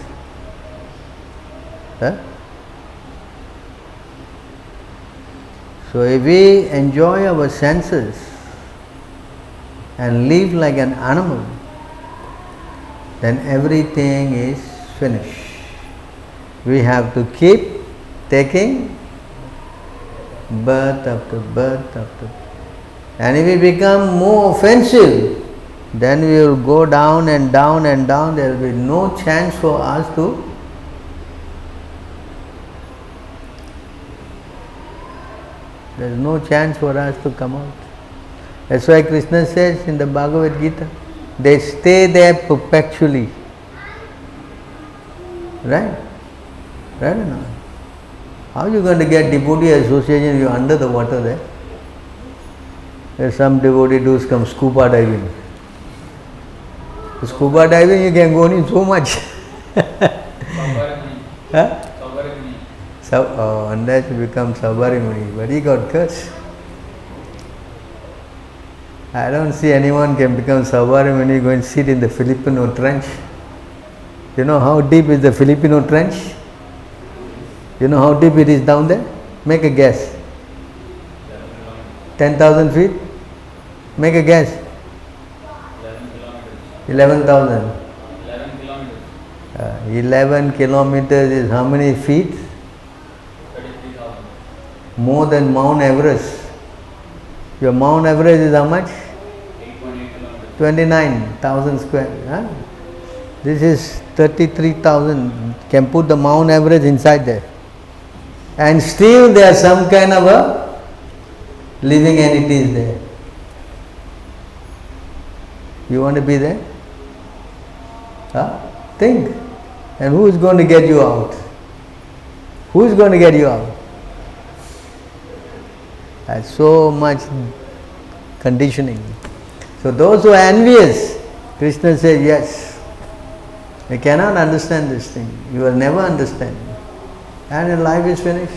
Huh? So if we enjoy our senses and live like an animal, then everything is finished. We have to keep taking birth after birth after birth. And if we become more offensive, then we will go down and down and down. There will be no chance for us to there is no chance for us to come out. That's why Krishna says in the Bhagavad Gita, they stay there perpetually. Right? Right or not? How are you going to get devotee association if you are under the water there? There's some devotee does come scuba diving. Scuba diving you can go in so much. Huh? So, unless you become Sabari Muni, but he got cursed. I don't see anyone can become Sabari Muni go and sit in the Filipino trench. You know how deep is the Filipino trench? You know how deep it is down there? Make a guess. 10,000 feet? Make a guess. 11,000. 11 kilometers. 11 kilometers is how many feet? 33,000. More than Mount Everest. Your Mount Everest is how much? 8.8 kilometers. 29,000 square. Huh? This is 33,000. Can put the Mount Everest inside there. And still there are some kind of a living entities there. You want to be there? Huh? Think. And who is going to get you out? Who is going to get you out? That's so much conditioning. So those who are envious, Krishna says, yes, they cannot understand this thing. You will never understand. And your life is finished.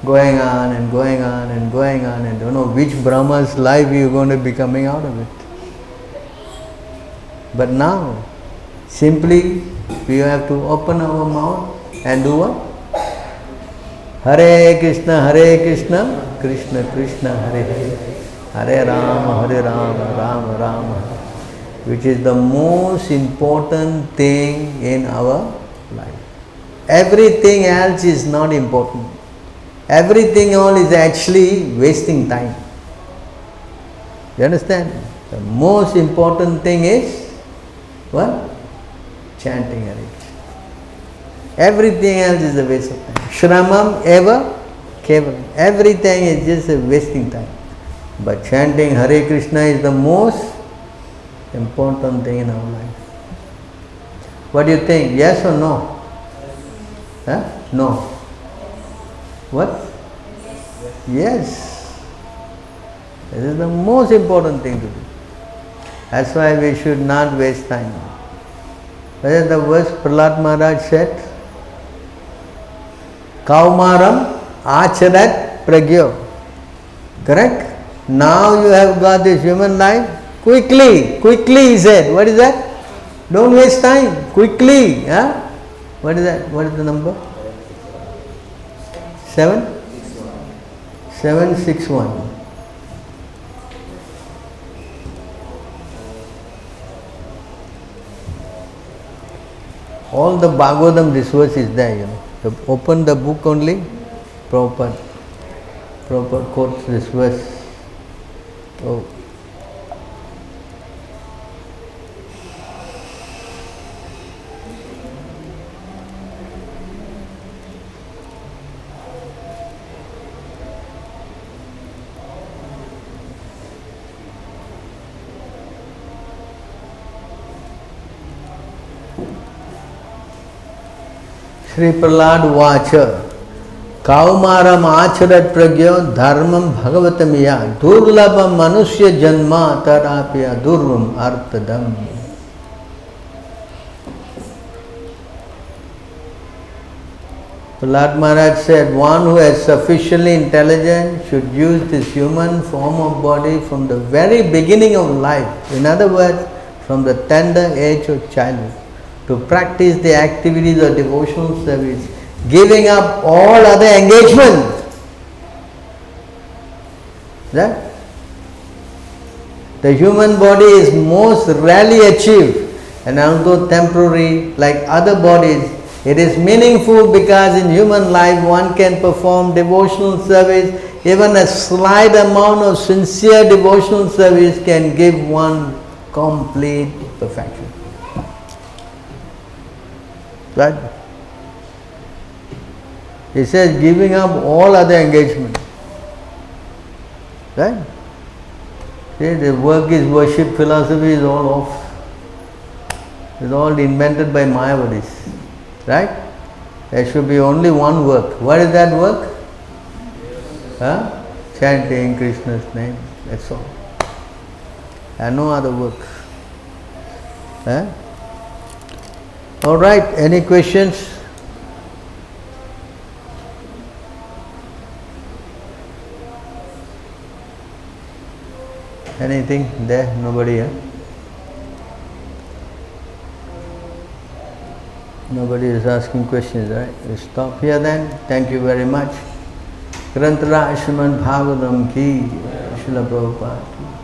Going on and going on and going on, and don't know which Brahma's life you are going to be coming out of it. But now, simply we have to open our mouth and do what? Hare Krishna, Krishna Krishna, Hare Hare, Hare Rama, Rama Rama, which is the most important thing in our life. Everything else is not important. Everything else is actually wasting time. You understand? The most important thing is what? Chanting Hare Krishna. Everything else is a waste of time. Shramam eva kevalam. Everything is just a wasting time. But chanting Hare Krishna is the most important thing in our life. What do you think? Yes or no? Huh? No. What? Yes. This is the most important thing to do. That's why we should not waste time. Whether the verse Prahlad Maharaj said, Kaumaram acharat pragyo. Correct? Now you have got this human life. Quickly he said. What is that? Don't waste time. Quickly. Huh? What is that? What is the number? 761. All the Bhagavatam, this verse is there, you know. So open the book only, proper quotes this verse. Oh. Sri Prahlad Vacha Kaumaram acharat pragyo dharmam bhagavatamiya durlabam manusya janma tarapya durvam artadam. Prahlad Maharaj said, one who is sufficiently intelligent should use this human form of body from the very beginning of life. In other words, from the tender age of childhood, to practice the activities of devotional service, giving up all other engagement. That the human body is most rarely achieved, and although temporary like other bodies, it is meaningful because in human life one can perform devotional service. Even a slight amount of sincere devotional service can give one complete perfection. Right? He says giving up all other engagement. Right? See, the work is worship philosophy is all off. It's all invented by Mayavadis. Right? There should be only one work. What is that work? Huh? Chanting Krishna's name. That's all. And no other work. Huh? All right. Any questions? Anything there? Nobody, huh? Nobody is asking questions, right? We stop here then. Thank you very much. Grantara Srimad Bhagavatam ki, Srila Prabhupada ki.